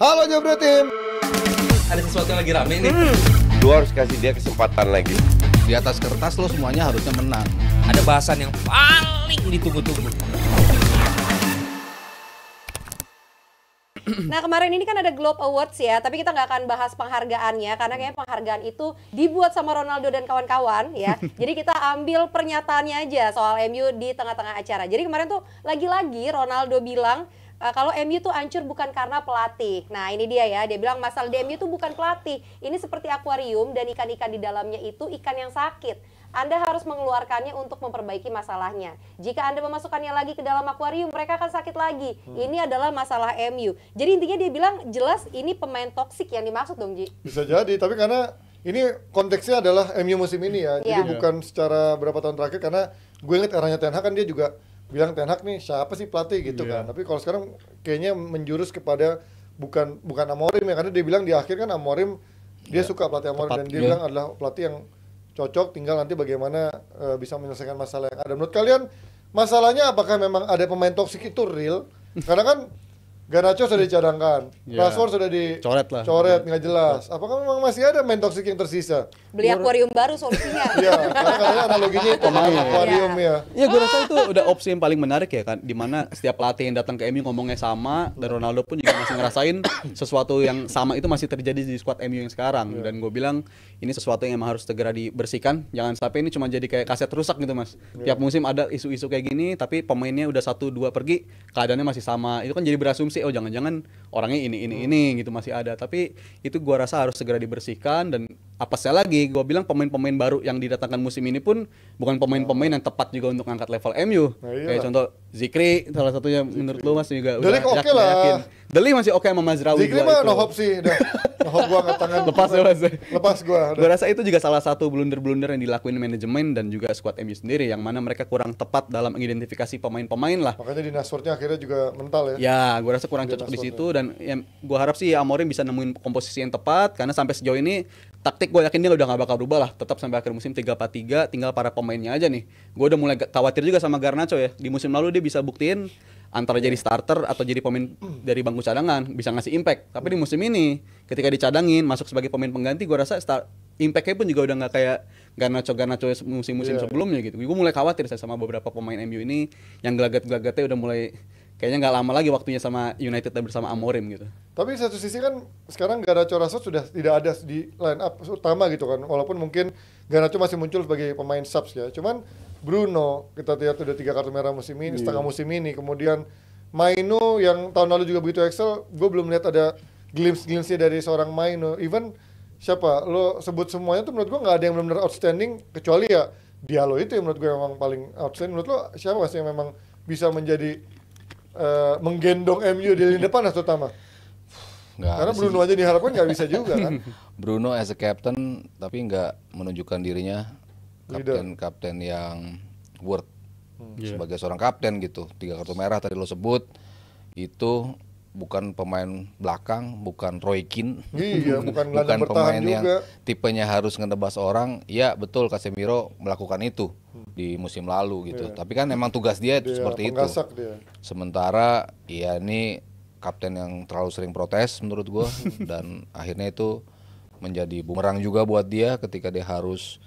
Halo Jabra Tim. Ada sesuatu yang lagi rame nih. Lu harus kasih dia kesempatan lagi. Di atas kertas lo semuanya harusnya menang. Ada bahasan yang paling ditunggu-tunggu. Nah kemarin ini kan ada Globe Awards ya, tapi kita nggak akan bahas penghargaannya karena kayaknya penghargaan itu dibuat sama Ronaldo dan kawan-kawan ya. Jadi kita ambil pernyataannya aja soal MU di tengah-tengah acara. Jadi kemarin tuh lagi-lagi Ronaldo bilang kalau MU tuh hancur bukan karena pelatih. Nah ini dia ya, dia bilang masalah di MU tuh bukan pelatih. Ini seperti akuarium dan ikan-ikan di dalamnya itu ikan yang sakit. Anda harus mengeluarkannya untuk memperbaiki masalahnya. Jika Anda memasukkannya lagi ke dalam akuarium, mereka akan sakit lagi. Ini adalah masalah MU. Jadi intinya dia bilang jelas ini pemain toksik yang dimaksud dong, Ji. Bisa jadi, tapi karena ini konteksnya adalah MU musim ini ya. Jadi bukan secara berapa tahun terakhir, karena gue inget eranya Ten Hag kan dia juga bilang Ten Hag nih siapa sih pelatih gitu kan. Tapi kalau sekarang kayaknya menjurus kepada bukan Amorim ya, karena dia bilang di akhir kan Amorim dia suka pelatih Amorim dan dia bilang adalah pelatih yang cocok, tinggal nanti bagaimana bisa menyelesaikan masalah yang ada. Menurut kalian masalahnya apakah memang ada pemain toksik itu real? Karena kan Garnacho sudah dicadangkan, Rashford sudah dicoret, nggak jelas. Apakah memang masih ada pemain toksik yang tersisa? Beli akuarium baru solusinya. Iya, karena katanya analoginya itu akuarium ya. Iya, gue rasa itu udah opsi yang paling menarik ya kan, dimana setiap pelatih yang datang ke MU ngomongnya sama, dan Ronaldo pun juga masih ngerasain sesuatu yang sama itu masih terjadi di skuad MU yang sekarang. Dan gue bilang ini sesuatu yang emang harus segera dibersihkan, jangan sampai ini cuma jadi kayak kaset rusak gitu mas. Tiap musim ada isu-isu kayak gini, tapi pemainnya udah 1-2 pergi, keadaannya masih sama. Itu kan jadi berasumsi, oh jangan-jangan orangnya ini gitu masih ada. Tapi itu gue rasa harus segera dibersihkan. Dan apesnya lagi, gue bilang pemain-pemain baru yang didatangkan musim ini pun bukan pemain-pemain yang tepat juga untuk angkat level MU. Kayak contoh Zikri, salah satunya menurut lu mas juga Deli udah oke lah. yakin. Deli masih oke sama Mazraoui. Zikri mah no hope sih, udah. No hope gua angkat tangan. Lepas ya mas. Lepas gua. Gue rasa itu juga salah satu blunder-blunder yang dilakuin manajemen dan juga skuad MU sendiri, yang mana mereka kurang tepat dalam mengidentifikasi pemain-pemain lah. Makanya di Rashfordnya akhirnya juga mental ya. Ya, gue rasa kurang cocok di situ. Dan ya, gue harap sih Amorim bisa nemuin komposisi yang tepat, karena sampai sejauh ini taktik gue yakin dia udah gak bakal berubah lah, tetap sampai akhir musim 3-4-3, tinggal para pemainnya aja nih. Gue udah mulai khawatir juga sama Garnacho ya. Di musim lalu dia bisa buktiin antara jadi starter atau jadi pemain dari bangku cadangan, bisa ngasih impact. Tapi di musim ini ketika dicadangin masuk sebagai pemain pengganti, gue rasa impact-nya pun juga udah nggak kayak Garnacho musim-musim sebelumnya gitu. Gue mulai khawatir saya sama beberapa pemain MU ini yang gelagat-gelagatnya udah mulai kayaknya nggak lama lagi waktunya sama United dan bersama Amorim gitu. Tapi satu sisi kan sekarang Garnacho Rashford sudah tidak ada di line up utama gitu kan. Walaupun mungkin Garnacho masih muncul sebagai pemain subs ya. Cuman Bruno kita lihat udah 3 kartu merah musim ini, setengah musim ini. Kemudian Maino yang tahun lalu juga begitu excel, gue belum lihat ada glimpse-glimpse dari seorang Maino. Even siapa lo sebut semuanya tuh menurut gue nggak ada yang benar-benar outstanding, kecuali ya Diallo itu yang menurut gue memang paling outstanding. Menurut lo siapa sih yang memang bisa menjadi menggendong MU di lini depan terutama? Karena Bruno aja diharapkan nggak bisa juga kan. Bruno as a captain tapi nggak menunjukkan dirinya kapten yang worth sebagai seorang kapten gitu. 3 kartu merah tadi lo sebut, itu bukan pemain belakang, bukan Roy Keane. Iya, bukan pemain juga yang tipenya harus ngedebas orang. Ya betul, Casemiro melakukan itu di musim lalu gitu. Tapi kan memang tugas dia seperti itu. Dia. Sementara ya ini kapten yang terlalu sering protes menurut gua dan akhirnya itu menjadi bumerang juga buat dia ketika dia harus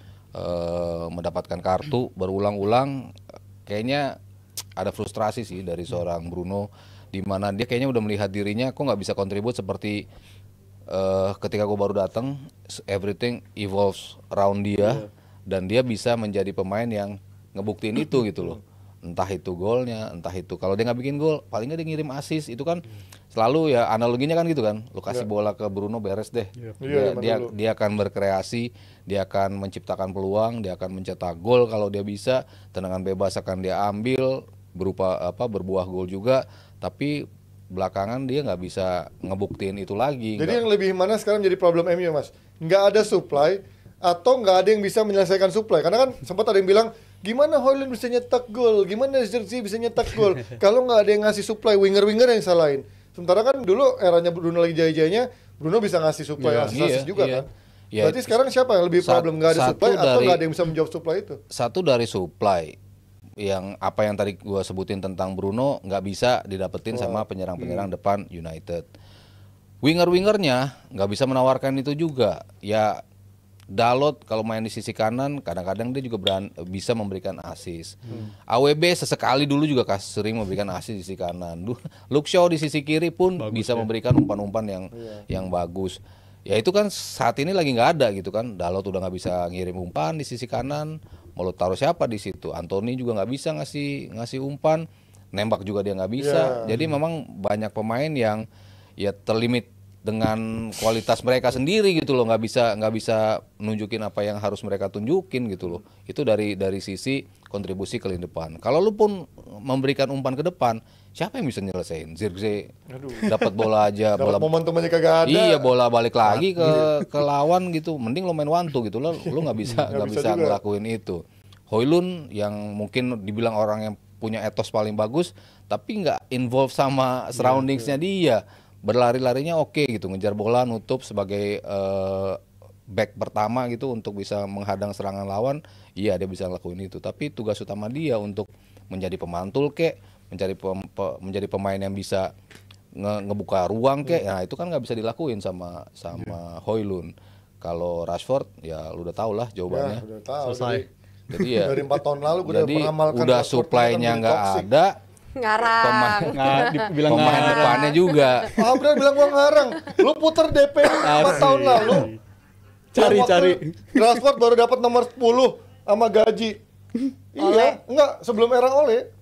mendapatkan kartu berulang-ulang. Kayaknya ada frustrasi sih dari seorang Bruno, di mana dia kayaknya udah melihat dirinya kok nggak bisa kontribut seperti ketika gue baru datang, everything evolves around dia dan dia bisa menjadi pemain yang ngebuktiin itu gitu loh. Entah itu golnya, entah itu kalau dia nggak bikin gol, paling nggak dia ngirim assist. Itu kan selalu ya analoginya kan gitu kan, lo kasih bola ke Bruno beres deh. Dia akan berkreasi, dia akan menciptakan peluang, dia akan mencetak gol kalau dia bisa, tendangan bebas akan dia ambil berupa berbuah gol juga. Tapi belakangan dia nggak bisa ngebuktiin itu lagi. Jadi yang lebih mana sekarang jadi problem MU mas? Nggak ada supply atau nggak ada yang bisa menyelesaikan supply? Karena kan sempat ada yang bilang gimana Højlund bisa nyetak gol, gimana Zirkzee bisa nyetak gol kalau nggak ada yang ngasih supply, winger-winger yang salahin. Sementara kan dulu eranya Bruno lagi jaya-jayanya, Bruno bisa ngasih supply assist juga kan. Berarti sekarang siapa yang lebih problem, nggak ada supply atau nggak ada yang bisa menjawab supply itu? Satu dari supply, yang apa yang tadi gua sebutin tentang Bruno nggak bisa didapetin sama penyerang-penyerang depan United. Winger-wingernya nggak bisa menawarkan itu juga. Ya Dalot kalau main di sisi kanan kadang-kadang dia juga bisa memberikan assist. AWB sesekali dulu juga sering memberikan assist di sisi kanan. Luke Shaw di sisi kiri pun bisa memberikan umpan-umpan yang bagus. Ya itu kan saat ini lagi nggak ada gitu kan. Dalot udah nggak bisa ngirim umpan di sisi kanan. Mau lo taruh siapa di situ? Anthony juga nggak bisa ngasih umpan. Nembak juga dia nggak bisa. Jadi memang banyak pemain yang ya terlimit dengan kualitas mereka sendiri gitu loh, nggak bisa nunjukin apa yang harus mereka tunjukin gitu loh. Itu dari sisi kontribusi ke lini depan. Kalau lu pun memberikan umpan ke depan, siapa yang bisa nyelesain? Zirkzee dapat bola aja, Dapat momentum aja kagak ada. Iya, bola balik lagi ke lawan gitu. Mending lo main one two gitu, lu nggak bisa ngelakuin itu. Højlund yang mungkin dibilang orang yang punya etos paling bagus, tapi nggak involve sama surroundingsnya dia. Berlari-larinya oke gitu, ngejar bola, nutup sebagai back pertama gitu untuk bisa menghadang serangan lawan. Iya, dia bisa ngelakuin itu. Tapi tugas utama dia untuk menjadi pemantul menjadi pemain yang bisa ngebuka ruang nah itu kan nggak bisa dilakuin sama Højlund. Kalau Rashford ya lu udah tau lah jawabannya. Udah tahu. Selesai. Jadi ya dari 4 tahun lalu gue jadi udah mengamalkan udah Rashford supply-nya kan nggak toxic. ada. Ngarang. Dibilang Pemain depannya juga. Abra bilang gua ngarang. Lu puter DP 4 tahun lalu. Cari. Rashford baru dapat nomor 10 sama gaji. Iya, enggak sebelum era Ole.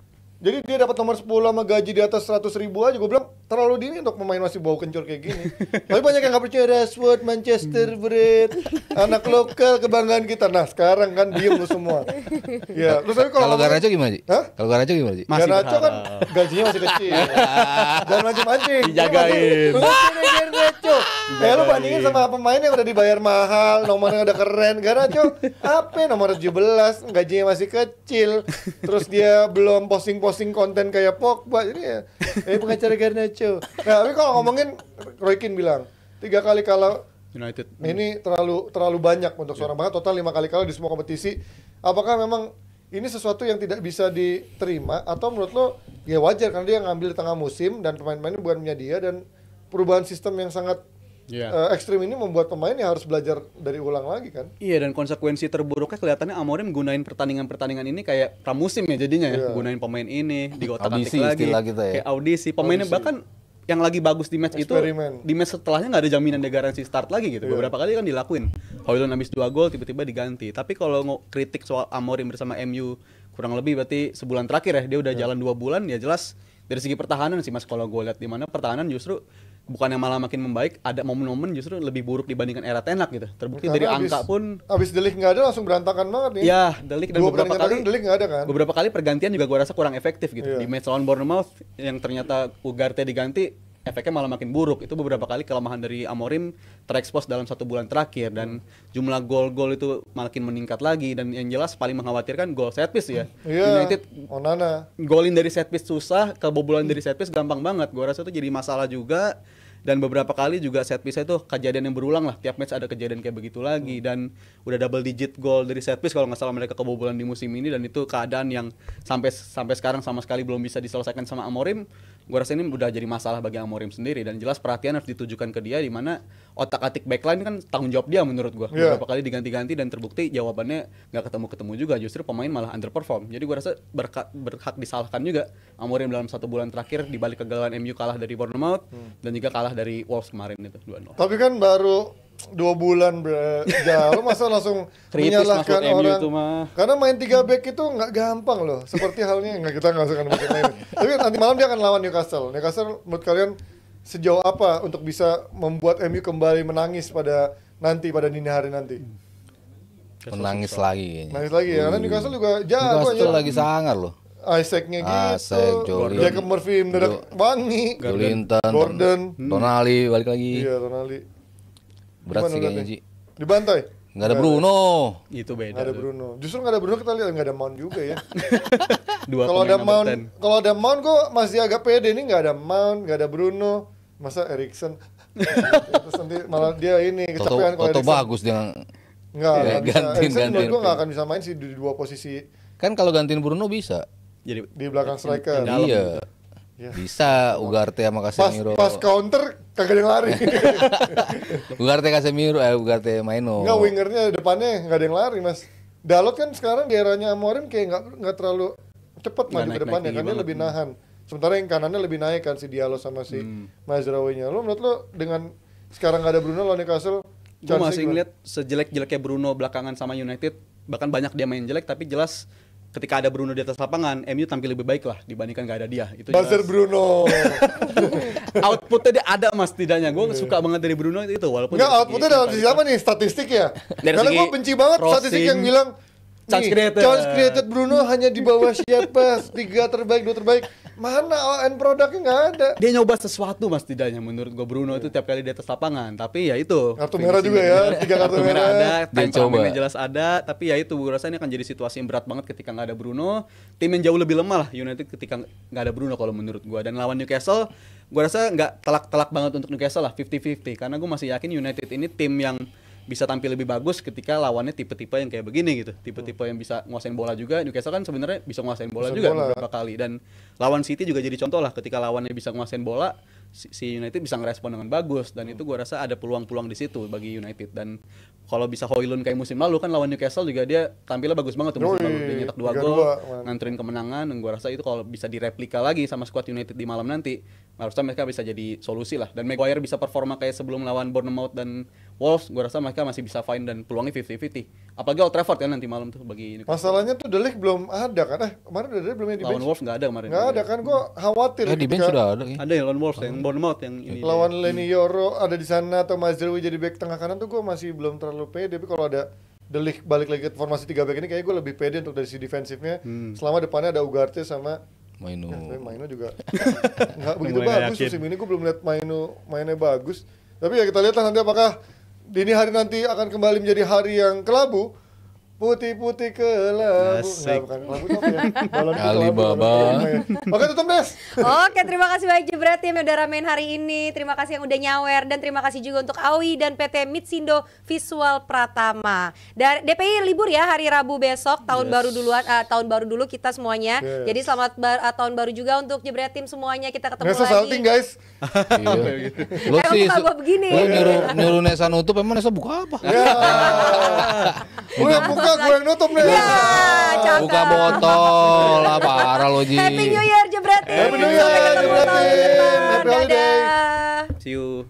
Jadi dia dapat nomor 10 sama gaji di atas 100.000 aja. Gue bilang terlalu dini untuk pemain masih bau kencur kayak gini. Tapi banyak yang nggak percaya. Rashford, Manchester Bred, anak lokal kebanggaan kita. Nah sekarang kan diem lu semua. Ya, terus tapi Kalau ngomongin- Garnacho gimana sih? Hah? Kalau Garnacho gimana sih? Masih Garnacho kan berharap. gajinya masih kecil. Jangan mancing-mancing. Dijagain. Garnacho. Lu bandingin sama pemain yang udah dibayar mahal, nomornya udah keren. Garnacho apa nomor 17, gajinya masih kecil. Terus dia belum posting konten kayak Pogba. Jadi ya pengacara Garnacho. Nah, tapi kalau ngomongin Roy Keane bilang 3 kali kalah United. ini terlalu banyak untuk seorang banget, total 5 kali kalah di semua kompetisi. Apakah memang ini sesuatu yang tidak bisa diterima atau menurut lo ya wajar karena dia ngambil di tengah musim dan pemain-pemainnya bukan punya dia dan perubahan sistem yang sangat ekstrim ini membuat pemain yang harus belajar dari ulang lagi kan? Iya, dan konsekuensi terburuknya kelihatannya Amorim gunain pertandingan-pertandingan ini kayak pramusim ya jadinya ya. Gunain pemain ini, diotak-atik Audisi lagi. istilah kita ya. Kayak audisi. Pemainnya bahkan yang lagi bagus di match itu, Eksperimen. di match setelahnya nggak ada jaminan dia garansi start lagi gitu. Beberapa kali kan dilakuin. Højlund habis 2 gol tiba-tiba diganti. Tapi kalau kritik soal Amorim bersama MU kurang lebih berarti sebulan terakhir ya, dia udah jalan 2 bulan ya jelas dari segi pertahanan sih Mas, kalau gue lihat di mana pertahanan justru bukan yang malah makin membaik, ada momen-momen justru lebih buruk dibandingkan era Ten Hag gitu. Terbukti dari Karena angka pun abis De Ligt nggak ada langsung berantakan banget nih. ya, De Ligt dan Dua beberapa pertandingan kali terakhir De Ligt nggak ada kan? beberapa kali pergantian juga gue rasa kurang efektif gitu. Iya. Di match lawan Bournemouth yang ternyata Ugarte diganti, efeknya malah makin buruk. Itu beberapa kali kelemahan dari Amorim terekspos dalam 1 bulan terakhir dan jumlah gol-gol itu makin meningkat lagi dan yang jelas paling mengkhawatirkan gol set piece ya. Iya. United Onana. golin dari set piece susah, kebobolan dari set piece gampang banget. Gua rasa itu jadi masalah juga. Dan beberapa kali juga set piece itu kejadian yang berulang lah. Tiap match ada kejadian kayak begitu lagi dan udah double digit gol dari set piece kalau nggak salah mereka kebobolan di musim ini dan itu keadaan yang sampai sekarang sama sekali belum bisa diselesaikan sama Amorim. Gua rasa ini udah jadi masalah bagi Amorim sendiri dan jelas perhatian harus ditujukan ke dia di mana otak-atik backline kan tanggung jawab dia menurut gua. Iya. Beberapa kali diganti-ganti dan terbukti jawabannya nggak ketemu juga, justru pemain malah underperform. Jadi gua rasa berhak disalahkan juga Amorim dalam 1 bulan terakhir di balik kegagalan MU kalah dari Bournemouth dan juga kalah dari Wolves kemarin itu 2-0. Tapi kan baru 2 bulan berjalan, masa langsung Kritis menyalahkan masuk MU orang. itu mah. Karena main 3 back itu nggak gampang loh. Seperti halnya nggak kita nggak usah ngomongin main. Tapi nanti malam dia akan lawan Newcastle. Newcastle menurut kalian sejauh apa untuk bisa membuat MU kembali menangis pada dini hari nanti? Menangis lagi kayaknya. Nangis lagi ya. Karena Newcastle juga jago Newcastle aja. lagi sangar loh. Isaacnya Isaac, gitu. Jolie. Jacob Murphy mendadak wangi. Jolinton, Gordon. Tonali balik lagi. Iya, Tonali. Berat Gimana sih kayaknya liatnya? Ji. Dibantai? Nggak ada Bruno. Itu beda. Nggak ada tuh. Bruno. Justru nggak ada Bruno kita lihat nggak ada Mount juga ya. Dua Kalau pemain ada number Mount, 10. kalau ada Mount gue masih agak pede. Ini nggak ada Mount, nggak ada Bruno. Masa Erikson? Terus nanti malah dia ini kecapean kalau Toto Erikson. bagus dia. Nggak Ya, bisa. gantiin, Erikson menurut gantiin. gue nggak akan bisa main sih di 2 posisi Kan kalau gantiin Bruno bisa. Jadi di belakang striker. dalam. Iya. Bisa Ugarte sama Casemiro. Pas counter kagak ada yang lari. Ugarte Casemiro, Ugarte Maino. Enggak, wingernya depannya nggak ada yang lari, Mas. Dalot kan sekarang di eranya Amorim kayak nggak terlalu cepat maju ke depannya, kan dia lebih nahan. Sementara yang kanannya lebih naik kan si Diallo sama si Mazraoui-nya. Lo menurut lo dengan sekarang nggak ada Bruno lawan Newcastle, Gue masih ngeliat sejelek-jeleknya Bruno belakangan sama United, bahkan banyak dia main jelek, tapi jelas ketika ada Bruno di atas lapangan, MU tampil lebih baik lah dibandingkan gak ada dia. Itu buzzer Bruno. Outputnya dia ada mas tidaknya. Gue suka banget dari Bruno itu walaupun Nggak, outputnya dalam sisi apa nih? Statistik ya? Dari Karena segi gue benci banget crossing, statistik yang bilang chance created. chance created Bruno hanya di bawah siapa? 3 terbaik, 2 terbaik. Mana end produknya nggak ada. Dia nyoba sesuatu mas tidaknya menurut gue Bruno itu tiap kali di atas lapangan. Tapi ya itu Kartu merah juga ya, 3 kartu merah. ada, Dia temperamennya coba. jelas ada. Tapi ya itu gue rasa ini akan jadi situasi yang berat banget ketika nggak ada Bruno. Tim yang jauh lebih lemah lah United ketika nggak ada Bruno kalau menurut gue. Dan lawan Newcastle, gue rasa nggak telak-telak banget untuk Newcastle lah, 50-50. Karena gue masih yakin United ini tim yang bisa tampil lebih bagus ketika lawannya tipe-tipe yang kayak begini gitu. Tipe-tipe yang bisa nguasain bola juga. Newcastle kan sebenarnya bisa nguasain bola Nguasain juga bola. beberapa kali, dan lawan City juga jadi contoh lah ketika lawannya bisa nguasain bola, si United bisa ngerespon dengan bagus, dan itu gua rasa ada peluang-peluang di situ bagi United. Dan kalau bisa Højlund kayak musim lalu kan lawan Newcastle juga dia tampilnya bagus banget tuh musim Yoi, lalu, dia nyetak 2 3-2, gol, man. nganterin kemenangan, dan gua rasa itu kalau bisa direplika lagi sama skuad United di malam nanti, harusnya mereka bisa jadi solusi lah. Dan Maguire bisa performa kayak sebelum lawan Bournemouth dan Wolves, gua rasa mereka masih bisa fine dan peluangnya 50-50. Apalagi Old Trafford kan nanti malam tuh bagi Newcastle. Masalahnya tuh De Ligt belum ada kan? Kemarin De Ligt belum yang di Lawan bench. Wolves nggak ada kemarin. Nggak ada kan, gue khawatir Di bench sudah ada. Ada yang lawan Wolves, yang Bournemouth yang ini. lawan Leny Yoro ada di sana atau Mazraoui jadi back tengah kanan tuh gue masih belum terlalu pede. Tapi kalau ada De Ligt balik lagi ke formasi 3 back ini, kayaknya gue lebih pede untuk dari sisi defensifnya. Selama depannya ada Ugarte sama Maino. Maino juga nggak begitu Mulai nggak bagus yakin. musim ini. Gue belum lihat Maino mainnya bagus. Tapi ya kita lihat lah nanti apakah dini hari nanti akan kembali menjadi hari yang kelabu. Putih-putih kelabu. Asik. Nggak, bukan kelabu itu apa ya? Balon itu Alibaba. kelabu. Oke, tutup Des. Oke, terima kasih banyak Jebret tim yang udah ramein hari ini. Terima kasih yang udah nyawer, dan terima kasih juga untuk Awi dan PT Mitsindo Visual Pratama. Dan DPI libur ya hari Rabu besok, tahun baru duluan, tahun baru dulu kita semuanya. Yes. Jadi selamat tahun baru juga untuk Jebret tim semuanya. Kita ketemu Nesa lagi. salting guys. Iya. Lo Emang sih muka gua begini. Lo nyuruh Nesa nutup, emang Nesa buka apa? Ya. Gue yang buka, gue yang nutup nih. Ya, cakep. Buka botol, apa parah lo Ji. Happy New Year Jebret tim. Happy New Year, Sampai ketemu Jebret tahun tim. depan. Happy holiday. Dadah. See you.